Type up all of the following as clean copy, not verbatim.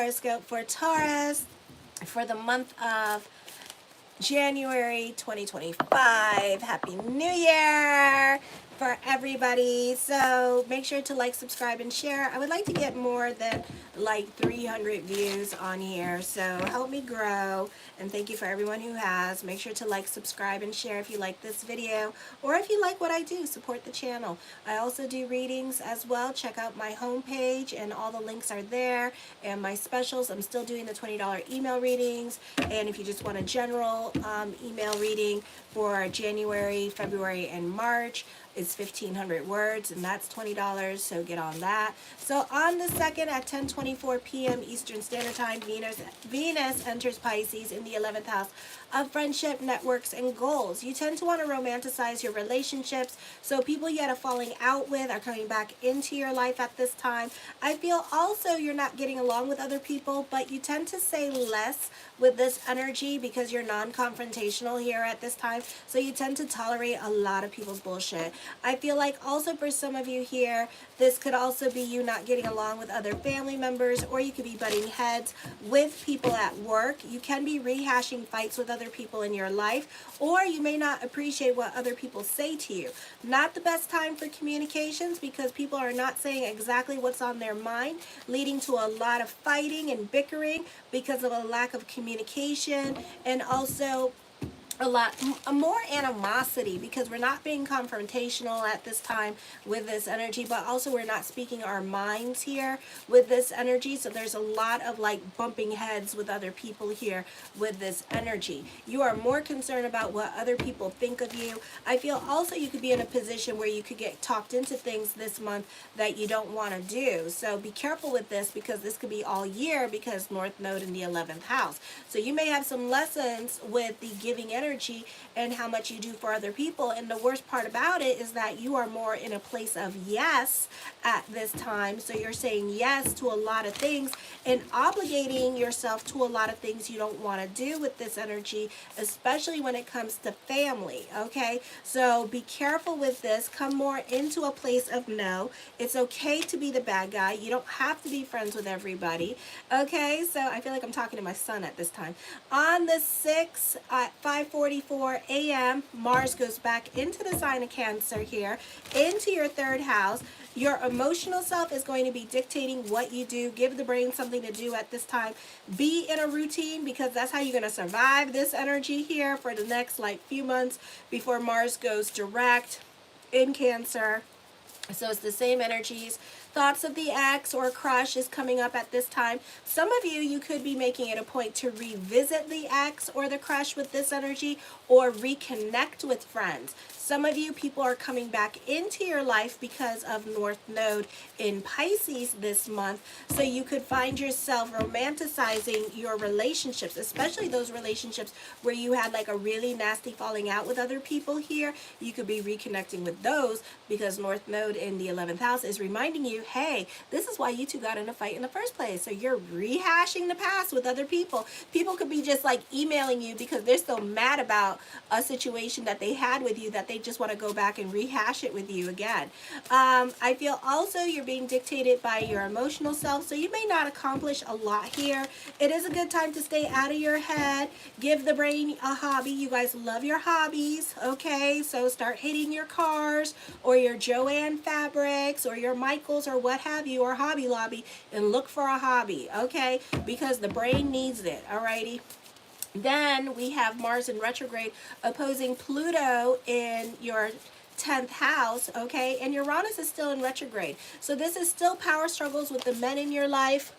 horoscope for Taurus for the month of January 2025. Happy New Year for everybody. So make sure to like, subscribe, and share. I would like to get more than like 300 views on here, so help me grow, and thank you for everyone who has. Make sure to like, subscribe, and share if you like this video, or if you like what I do, support the channel. I also do readings as well. Check out my homepage and all the links are there, and my specials. I'm still doing the $20 email readings, and if you just want a general email reading for January, February, and March, it's 1,500 words, and that's $20, so get on that. So on the 2nd at 10:24 p.m. Eastern Standard Time, Venus enters Pisces in the 11th house of friendship, networks, and goals. You tend to want to romanticize your relationships, so people you had a falling out with are coming back into your life at this time. I feel also you're not getting along with other people, but you tend to say less with this energy because you're non-confrontational here at this time, so you tend to tolerate a lot of people's bullshit. I feel like also for some of you here, this could also be you not getting along with other family members, or you could be butting heads with people at work. You can be rehashing fights with other people in your life, or you may not appreciate what other people say to you. Not the best time for communications because people are not saying exactly what's on their mind, leading to a lot of fighting and bickering because of a lack of communication, and also more animosity because we're not being confrontational at this time with this energy, but also we're not speaking our minds here with this energy. So there's a lot of like bumping heads with other people here with this energy. You are more concerned about what other people think of you. I feel also you could be in a position where you could get talked into things this month that you don't want to do. So be careful with this because this could be all year because North Node in the 11th house. So you may have some lessons with the giving energy and how much you do for other people, and the worst part about it is that you are more in a place of yes at this time. So you're saying yes to a lot of things and obligating yourself to a lot of things you don't want to do with this energy, especially when it comes to family. Okay, so be careful with this. Come more into a place of no. It's okay to be the bad guy. You don't have to be friends with everybody. Okay, so I feel like I'm talking to my son at this time. On the 6th at 5:44 a.m., Mars goes back into the sign of Cancer here, into your 3rd house. Your emotional self is going to be dictating what you do. Give the brain something to do at this time. Be in a routine because that's how you're going to survive this energy here for the next like few months before Mars goes direct in Cancer. So it's the same energies. Thoughts of the ex or crush is coming up at this time. Some of you could be making it a point to revisit the ex or the crush with this energy, or reconnect with friends. Some of you, people are coming back into your life because of North Node in Pisces this month. So you could find yourself romanticizing your relationships, especially those relationships where you had like a really nasty falling out with other people here. You could be reconnecting with those because North Node in the 11th house is reminding you, hey, this is why you two got in a fight in the first place. So you're rehashing the past with other people. People could be just like emailing you because they're so mad about a situation that they had with you that they just want to go back and rehash it with you again. I feel also you're being dictated by your emotional self, so you may not accomplish a lot here. It is a good time to stay out of your head. Give the brain a hobby. You guys love your hobbies, okay? So start hitting your cars or your Joanne fabrics or your Michaels or what have you, or Hobby Lobby, and look for a hobby, okay? Because the brain needs it, alrighty? Then we have Mars in retrograde opposing Pluto in your 10th house, okay? And Uranus is still in retrograde. So this is still power struggles with the men in your life.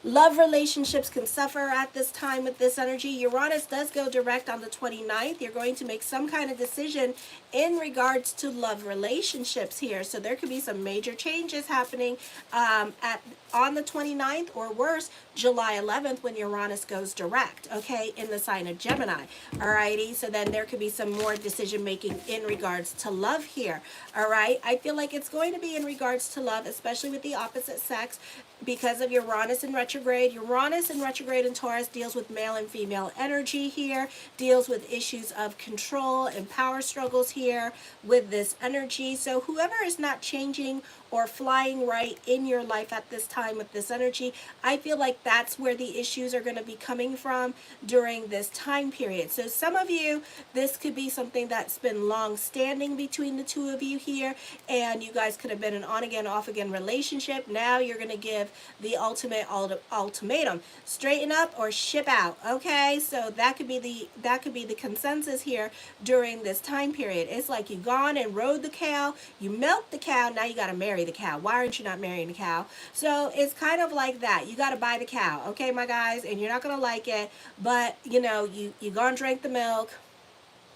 Love relationships can suffer at this time with this energy. Uranus does go direct on the 29th. You're going to make some kind of decision in regards to love relationships here. So there could be some major changes happening on the 29th, or worse, July 11th when Uranus goes direct, okay, in the sign of Gemini. Alrighty, so then there could be some more decision making in regards to love here. Alright, I feel like it's going to be in regards to love, especially with the opposite sex, because of Uranus in retrograde. Uranus in retrograde in Taurus deals with male and female energy here, deals with issues of control and power struggles here with this energy. So whoever is not changing or flying right in your life at this time with this energy. I feel like that's where the issues are going to be coming from during this time period. So some of you, this could be something that's been long standing between the two of you here, and you guys could have been an on again, off again relationship. Now you're going to give the ultimate ultimatum: straighten up or ship out. Okay, so that could be the consensus here during this time period. It's like you gone and rode the cow, you milked the cow, now you got to marry the cow. Why aren't you not marrying the cow? So it's kind of like that. You got to buy the cow, okay, my guys, and you're not going to like it, but you know, you gone drank the milk,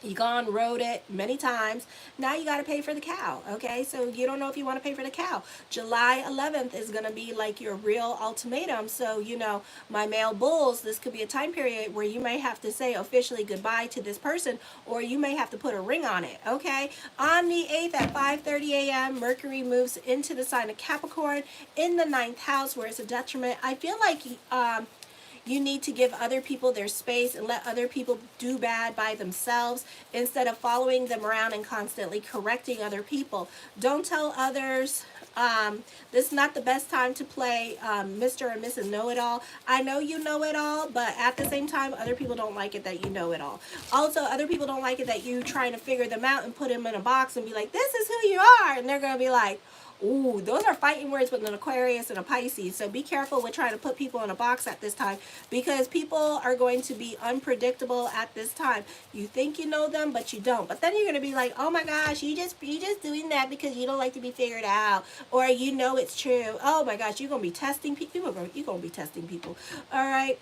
you gone rode it many times. Now you got to pay for the cow. Okay, so you don't know if you want to pay for the cow. July 11th is going to be like your real ultimatum. So, you know, my male bulls, this could be a time period where you may have to say officially goodbye to this person, or you may have to put a ring on it. Okay, on the 8th at 5:30 a.m., Mercury moves into the sign of Capricorn in the 9th house, where it's a detriment. I feel like you need to give other people their space and let other people do bad by themselves instead of following them around and constantly correcting other people. Don't tell others. This is not the best time to play Mr. and Mrs. Know-It-All. I know you know it all, but at the same time, other people don't like it that you know it all. Also, other people don't like it that you trying to figure them out and put them in a box and be like, this is who you are. And they're going to be like, ooh, those are fighting words with an Aquarius and a Pisces. So be careful with trying to put people in a box at this time, because people are going to be unpredictable at this time. You think you know them, but you don't. But then you're going to be like, oh my gosh, you just doing that because you don't like to be figured out, or you know it's true. Oh my gosh, you're going to be testing people. You're going to be testing people. All right.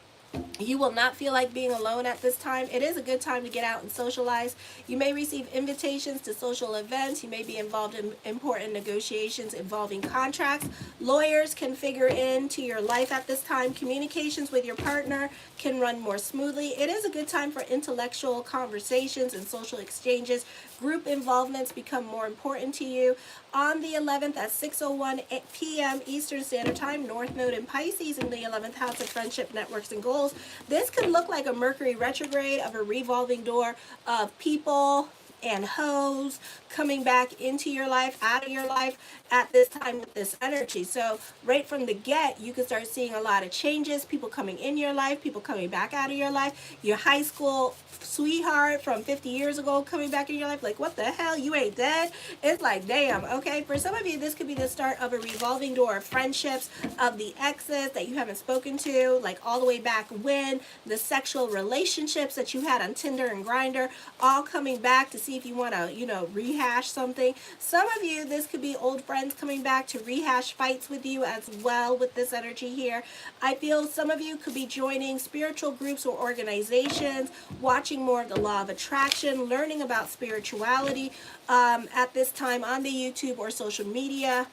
You will not feel like being alone at this time. It is a good time to get out and socialize. You may receive invitations to social events. You may be involved in important negotiations involving contracts. Lawyers can figure into your life at this time. Communications with your partner can run more smoothly. It is a good time for intellectual conversations and social exchanges. Group involvements become more important to you. On the 11th at 6:01 p.m. Eastern Standard Time, North Node in Pisces in the 11th house of friendship, networks, and goals. This could look like a Mercury retrograde of a revolving door of people and hoes coming back into your life, out of your life at this time with this energy. So right from the get, you can start seeing a lot of changes, people coming in your life, people coming back out of your life, your high school sweetheart from 50 years ago coming back in your life, like, what the hell, you ain't dead? It's like, damn. Okay, for some of you, this could be the start of a revolving door of friendships, of the exes that you haven't spoken to, like all the way back when, the sexual relationships that you had on Tinder and Grindr, all coming back to see if you want to, you know, rehash something. Some of you, this could be old friends coming back to rehash fights with you as well with this energy here. I feel some of you could be joining spiritual groups or organizations, watching more of the law of attraction, learning about spirituality at this time on the YouTube or social media.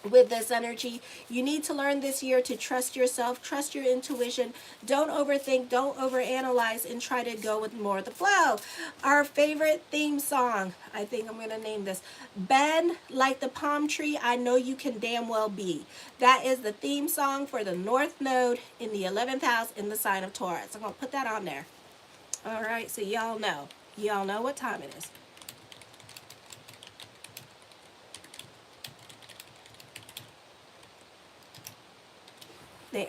With this energy, you need to learn this year to trust yourself, trust your intuition. Don't overthink, don't overanalyze, and try to go with more of the flow. Our favorite theme song, I think I'm going to name this, Bend Like the Palm Tree, I Know You Can Damn Well Be. That is the theme song for the North Node in the 11th house in the sign of Taurus. I'm going to put that on there. All right, so y'all know. Y'all know what time it is. There.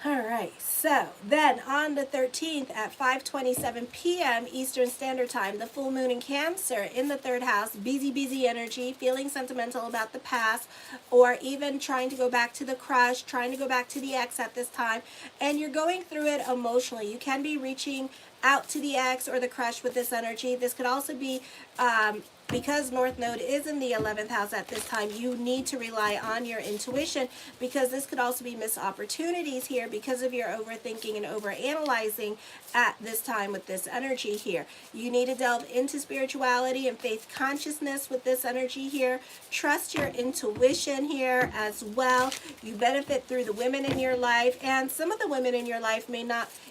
All right, so then on the 13th at 5:27 p.m. Eastern Standard Time, the full moon in Cancer in the 3rd house, busy energy, feeling sentimental about the past, or even trying to go back to the crush, trying to go back to the ex at this time, and you're going through it emotionally. You can be reaching out to the ex or the crush with this energy. This could also be because North Node is in the 11th house at this time, you need to rely on your intuition, because this could also be missed opportunities here because of your overthinking and overanalyzing at this time with this energy here. You need to delve into spirituality and faith consciousness with this energy here. Trust your intuition here as well. You benefit through the women in your life, and some of the women in your life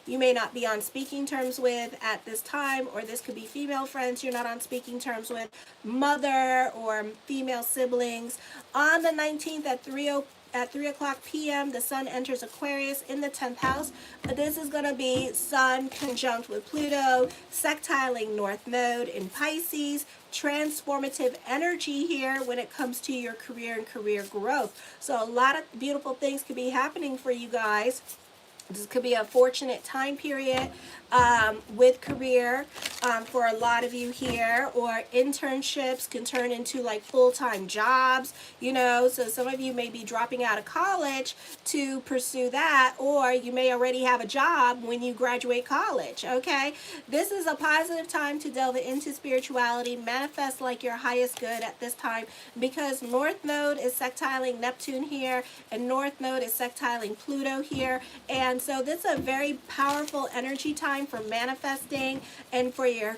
you may not be on speaking terms terms with at this time, or this could be female friends you're not on speaking terms with, mother or female siblings. On the 19th at 3 o'clock p.m., the sun enters Aquarius in the 10th house. This is going to be Sun conjunct with Pluto, sextiling North Node in Pisces. Transformative energy here when it comes to your career and career growth. So a lot of beautiful things could be happening for you guys. This could be a fortunate time period with career for a lot of you here, or internships can turn into like full-time jobs, you know. So some of you may be dropping out of college to pursue that, or you may already have a job when you graduate college, okay? This is a positive time to delve into spirituality, manifest like your highest good at this time, because North Node is sextiling Neptune here, and North Node is sextiling Pluto here, and so this is a very powerful energy time for manifesting and for your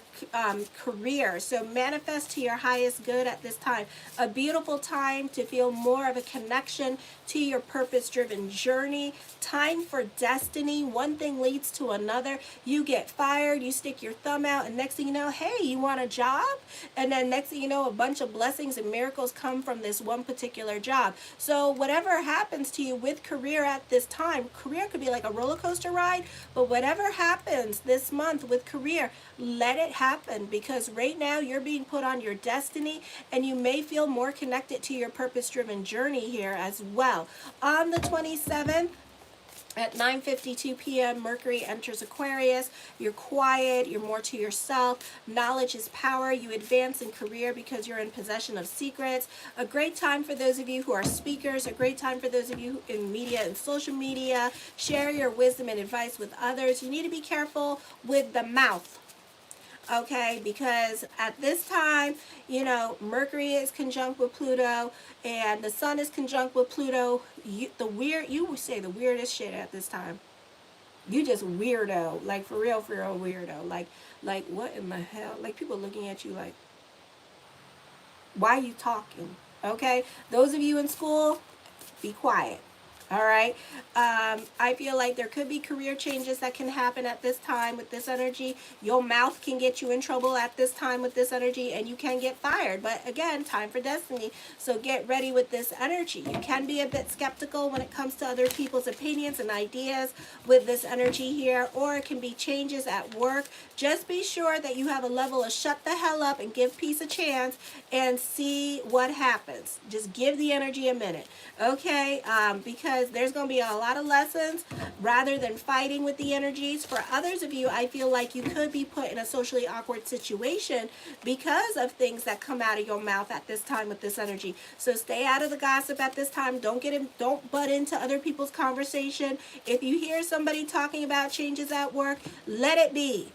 career. So manifest to your highest good at this time. A beautiful time to feel more of a connection to your purpose-driven journey. Time for destiny. One thing leads to another. You get fired, you stick your thumb out, and next thing you know, hey, you want a job? And then next thing you know, a bunch of blessings and miracles come from this one particular job. So whatever happens to you with career at this time, career could be like a roller coaster ride, but whatever happens this month with career, let it happen, because right now you're being put on your destiny, and you may feel more connected to your purpose-driven journey here as well. On the 27th, at 9:52 p.m., Mercury enters Aquarius. You're quiet. You're more to yourself. Knowledge is power. You advance in career because you're in possession of secrets. A great time for those of you who are speakers. A great time for those of you in media and social media. Share your wisdom and advice with others. You need to be careful with the mouth. Okay, because at this time, you know, Mercury is conjunct with Pluto, and the sun is conjunct with Pluto. You would say the weirdest shit at this time. You just weirdo, like for real weirdo. Like what in the hell? Like people looking at you like, why are you talking? Okay, those of you in school, be quiet. All right. I feel like there could be career changes that can happen at this time with this energy. Your mouth can get you in trouble at this time with this energy, and you can get fired. But again, time for destiny. So get ready with this energy. You can be a bit skeptical when it comes to other people's opinions and ideas with this energy here, or it can be changes at work. Just be sure that you have a level of shut the hell up and give peace a chance and see what happens. Just give the energy a minute. Okay. Because there's going to be a lot of lessons rather than fighting with the energies. For others of you, I feel like you could be put in a socially awkward situation because of things that come out of your mouth at this time with this energy. So stay out of the gossip at this time. Don't butt into other people's conversation. If you hear somebody talking about changes at work, let it be.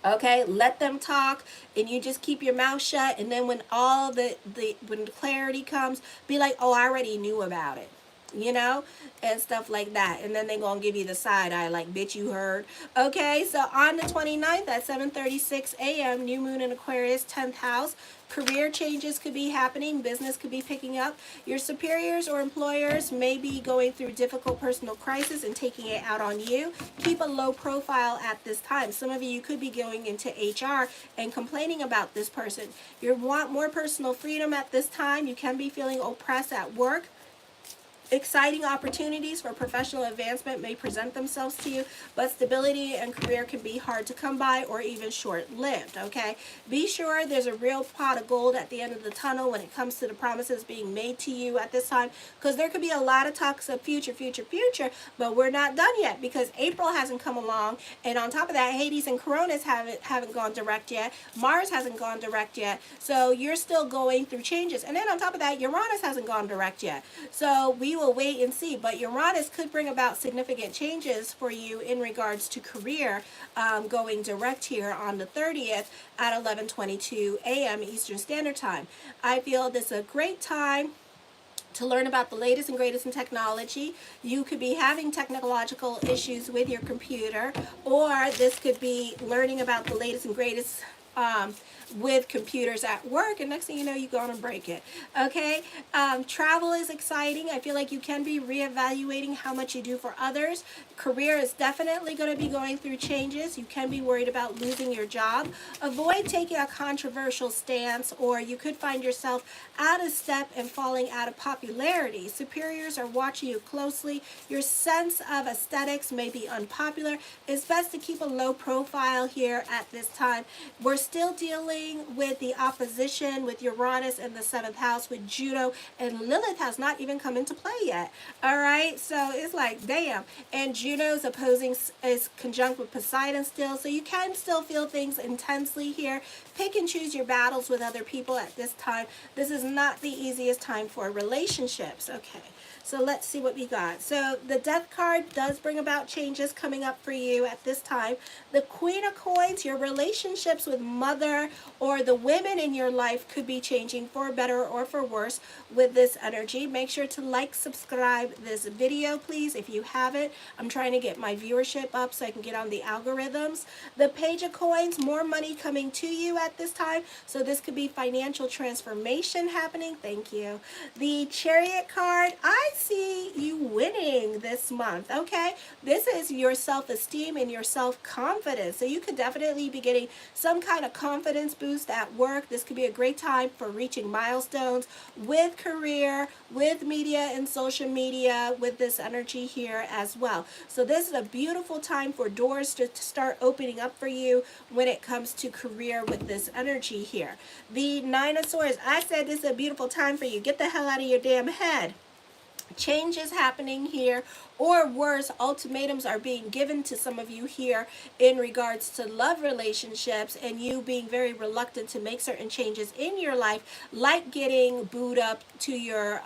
Okay, let them talk, and you just keep your mouth shut. And then when when the clarity comes, be like, oh, I already knew about it. You know, and stuff like that. And then they're going to give you the side eye like, bitch, you heard. Okay, so on the 29th at 7:36 a.m., new moon in Aquarius, 10th house. Career changes could be happening. Business could be picking up. Your superiors or employers may be going through difficult personal crisis and taking it out on you. Keep a low profile at this time. Some of you could be going into HR and complaining about this person. You want more personal freedom at this time. You can be feeling oppressed at work. Exciting opportunities for professional advancement may present themselves to you, but stability and career can be hard to come by or even short-lived, okay? Be sure there's a real pot of gold at the end of the tunnel when it comes to the promises being made to you at this time, because there could be a lot of talks of future, but we're not done yet because April hasn't come along, and on top of that, Hades and Coronas haven't gone direct yet. Mars hasn't gone direct yet, so you're still going through changes. And then on top of that, Uranus hasn't gone direct yet. So we will wait and see, but Uranus could bring about significant changes for you in regards to career going direct here on the 30th at 11:22 a.m. Eastern Standard Time. I feel this is a great time to learn about the latest and greatest in technology. You could be having technological issues with your computer, or this could be learning about the latest and greatest with computers at work, and next thing you know, you go on and break it. Okay, travel is exciting. I feel like you can be reevaluating how much you do for others. Career is definitely going to be going through changes. You can be worried about losing your job. Avoid taking a controversial stance, or you could find yourself out of step and falling out of popularity. Superiors are watching you closely. Your sense of aesthetics may be unpopular. It's best to keep a low profile here at this time. We're still dealing with the opposition with Uranus in the 7th house, with Juno, and Lilith has not even come into play yet. All right, so it's like, damn. And Juno's opposing is conjunct with Poseidon still, so you can still feel things intensely here. Pick and choose your battles with other people at this time. This is not the easiest time for relationships. Okay, so let's see what we got. So the Death card does bring about changes coming up for you at this time. The Queen of Coins, your relationships with mother or the women in your life could be changing for better or for worse with this energy. Make sure to like, subscribe this video, please, if you haven't. I'm trying to get my viewership up so I can get on the algorithms. The Page of Coins, more money coming to you at this time. So this could be financial transformation happening. Thank you. The Chariot card, I see you winning this month. Okay, this is your self-esteem and your self-confidence. So you could definitely be getting some kind of confidence boost at work. This could be a great time for reaching milestones with career, with media and social media, with this energy here as well. So this is a beautiful time for doors to start opening up for you when it comes to career with this energy here. The Nine of Swords, I said this is a beautiful time for you. Get the hell out of your damn head. Change is happening here, or worse, ultimatums are being given to some of you here in regards to love relationships, and you being very reluctant to make certain changes in your life, like getting booed up to your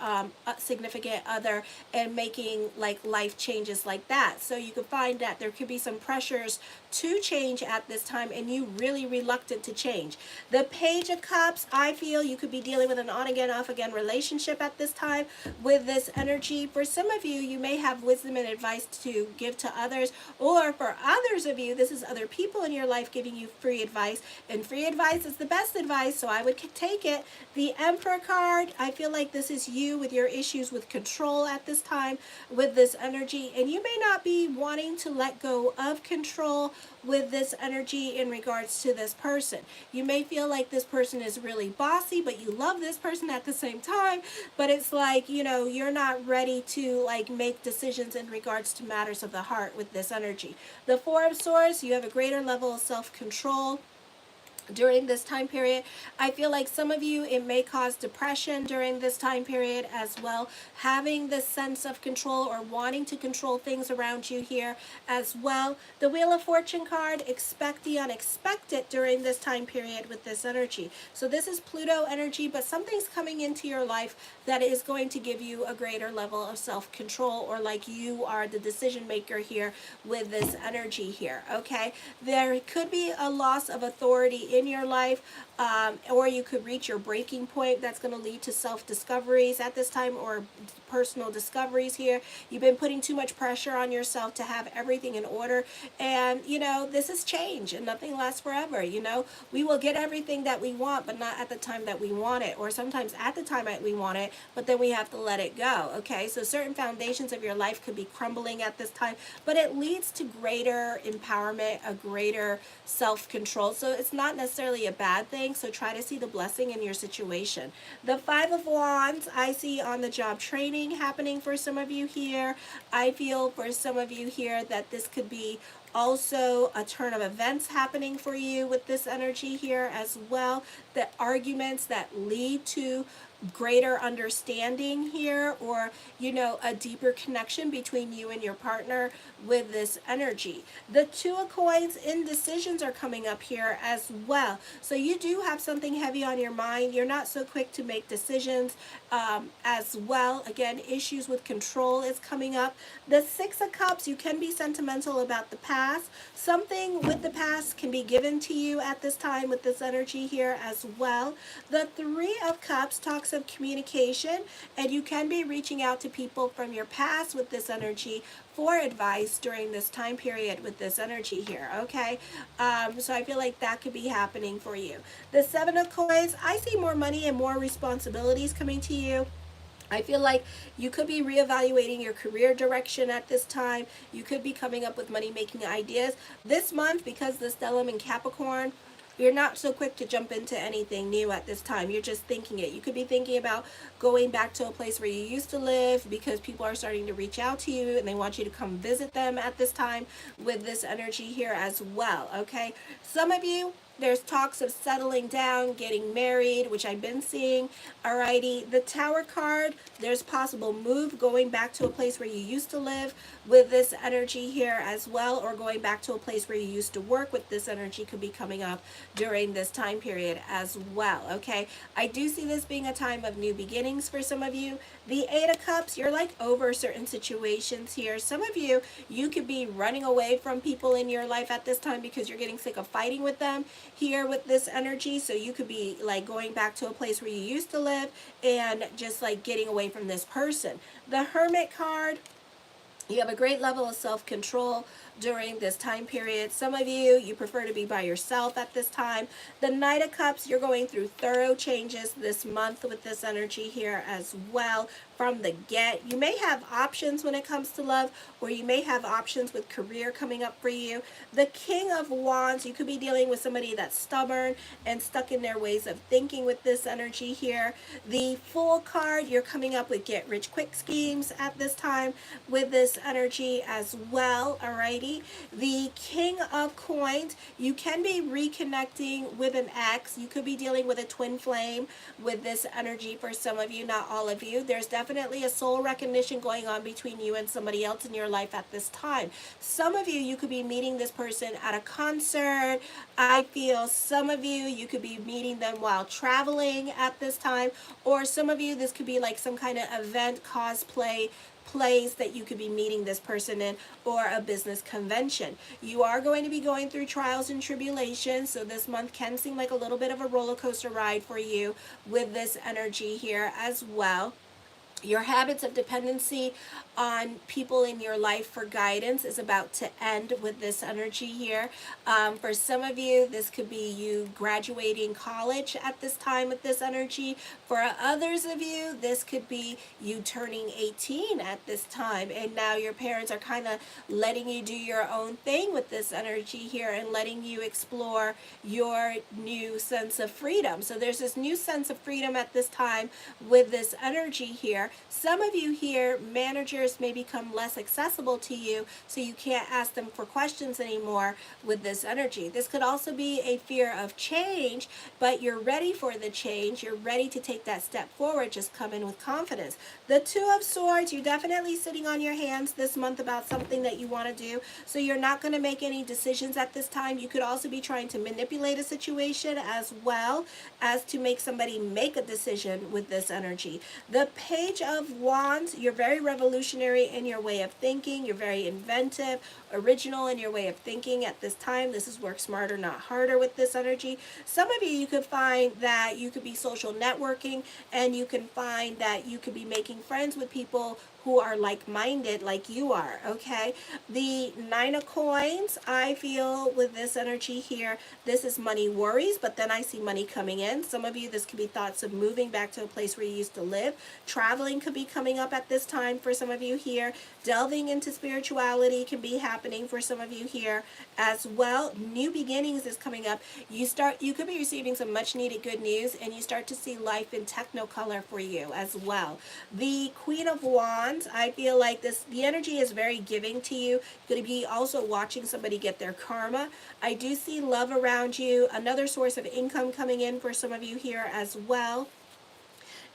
significant other and making like life changes like that. So you can find that there could be some pressures to change at this time, and you really reluctant to change. The Page of Cups, I feel you could be dealing with an on again, off again relationship at this time with this energy. For some of you, you may have wisdom and advice to give to others, or for others of you, this is other people in your life giving you free advice, and free advice is the best advice, so I would take it. The Emperor card, I feel like this is you with your issues with control at this time with this energy, and you may not be wanting to let go of control with this energy in regards to this person. You may feel like this person is really bossy, but you love this person at the same time, but it's like, you know, you're not ready to like make decisions in regards to matters of the heart with this energy. The Four of Swords, you have a greater level of self-control during this time period. I feel like some of you, it may cause depression during this time period as well, having this sense of control or wanting to control things around you here as well. The Wheel of Fortune card, expect the unexpected during this time period with this energy. So this is Pluto energy, but something's coming into your life that is going to give you a greater level of self-control, or like you are the decision maker here with this energy here. Okay, there could be a loss of authority in your life, or you could reach your breaking point. That's going to lead to self-discoveries at this time, or personal discoveries here. You've been putting too much pressure on yourself to have everything in order, and you know, this is change and nothing lasts forever. You know, we will get everything that we want, but not at the time that we want it, or sometimes at the time that we want it, but then we have to let it go. Okay, so certain foundations of your life could be crumbling at this time, but it leads to greater empowerment, a greater self-control. So it's not necessarily a bad thing, so try to see the blessing in your situation. The Five of Wands, I see on the job training happening for some of you here. I feel for some of you here that this could be also a turn of events happening for you with this energy here as well. The arguments that lead to greater understanding here, or you know, a deeper connection between you and your partner with this energy. The Two of Coins, indecisions are coming up here as well. So you do have something heavy on your mind. You're not so quick to make decisions. as well. Again, issues with control is coming up. The Six of Cups, you can be sentimental about the past. Something with the past can be given to you at this time with this energy here as well. The Three of Cups talks of communication, and you can be reaching out to people from your past with this energy for advice during this time period with this energy here, okay? So I feel like that could be happening for you. The Seven of Coins, I see more money and more responsibilities coming to you. I feel like you could be reevaluating your career direction at this time. You could be coming up with money-making ideas. This month, because the stellium in Capricorn, you're not so quick to jump into anything new at this time. You're just thinking it. You could be thinking about going back to a place where you used to live because people are starting to reach out to you and they want you to come visit them at this time with this energy here as well, okay? Some of you, there's talks of settling down, getting married, which I've been seeing. Alrighty, the Tower card, there's possible move, going back to a place where you used to live with this energy here as well, or going back to a place where you used to work with this energy could be coming up during this time period as well, okay? I do see this being a time of new beginnings for some of you. The Eight of Cups, you're like over certain situations here. Some of you, you could be running away from people in your life at this time because you're getting sick of fighting with them here with this energy. So you could be like going back to a place where you used to live and just like getting away from this person. The Hermit card, you have a great level of self-control during this time period. Some of you, you prefer to be by yourself at this time. The Knight of Cups, you're going through thorough changes this month with this energy here as well. From the get, you may have options when it comes to love, or you may have options with career coming up for you. The King of Wands, you could be dealing with somebody that's stubborn and stuck in their ways of thinking with this energy here. The Fool card, you're coming up with get rich quick schemes at this time with this energy as well. Alrighty, the King of Coins, you can be reconnecting with an ex. You could be dealing with a twin flame with this energy for some of you, not all of you. There's definitely a soul recognition going on between you and somebody else in your life at this time. Some of you, you could be meeting this person at a concert. I feel some of you, you could be meeting them while traveling at this time, or some of you, this could be like some kind of event, cosplay, place that you could be meeting this person in, or a business convention. You are going to be going through trials and tribulations, so this month can seem like a little bit of a roller coaster ride for you with this energy here as well. Your habits of dependency on people in your life for guidance is about to end with this energy here. For some of you, this could be you graduating college at this time with this energy. For others of you, this could be you turning 18 at this time, and now your parents are kind of letting you do your own thing with this energy here and letting you explore your new sense of freedom. So there's this new sense of freedom at this time with this energy here. Some of you here, managers may become less accessible to you, so you can't ask them for questions anymore with this energy. This could also be a fear of change, but you're ready for the change. You're ready to take that step forward. Just come in with confidence. The Two of Swords, you're definitely sitting on your hands this month about something that you want to do, so you're not going to make any decisions at this time. You could also be trying to manipulate a situation as well as to make somebody make a decision with this energy. The Page of Wands, you're very revolutionary in your way of thinking. You're very inventive, original in your way of thinking at this time. This is work smarter, not harder with this energy. Some of you, you could find that you could be social networking, and you can find that you could be making friends with people who are like-minded like you are, okay? The Nine of Coins, I feel with this energy here, this is money worries, but then I see money coming in. Some of you, this could be thoughts of moving back to a place where you used to live. Traveling could be coming up at this time for some of you here. Delving into spirituality can be happening for some of you here as well. New beginnings is coming up. You could be receiving some much needed good news, and you start to see life in technicolor for you as well. The Queen of Wands, I feel like the energy is very giving to you. You're going to be also watching somebody get their karma. I do see love around you, another source of income coming in for some of you here as well.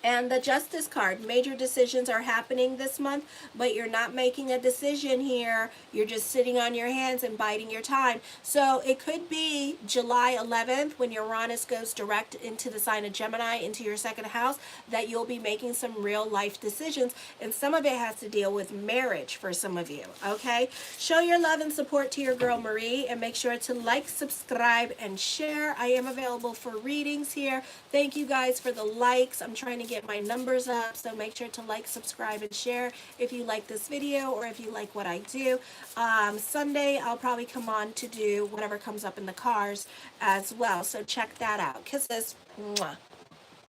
And the Justice card, major decisions are happening this month, but you're not making a decision here. You're just sitting on your hands and biding your time. So it could be July 11th when Uranus goes direct into the sign of Gemini, into your second house, that you'll be making some real life decisions. And some of it has to deal with marriage for some of you, okay? Show your love and support to your girl Marie, and make sure to like, subscribe, and share. I am available for readings here. Thank you guys for the likes. I'm trying to get my numbers up, so make sure to like, subscribe, and share if you like this video or if you like what I do. Sunday I'll probably come on to do whatever comes up in the cars as well, so check that out. Kisses. Mwah.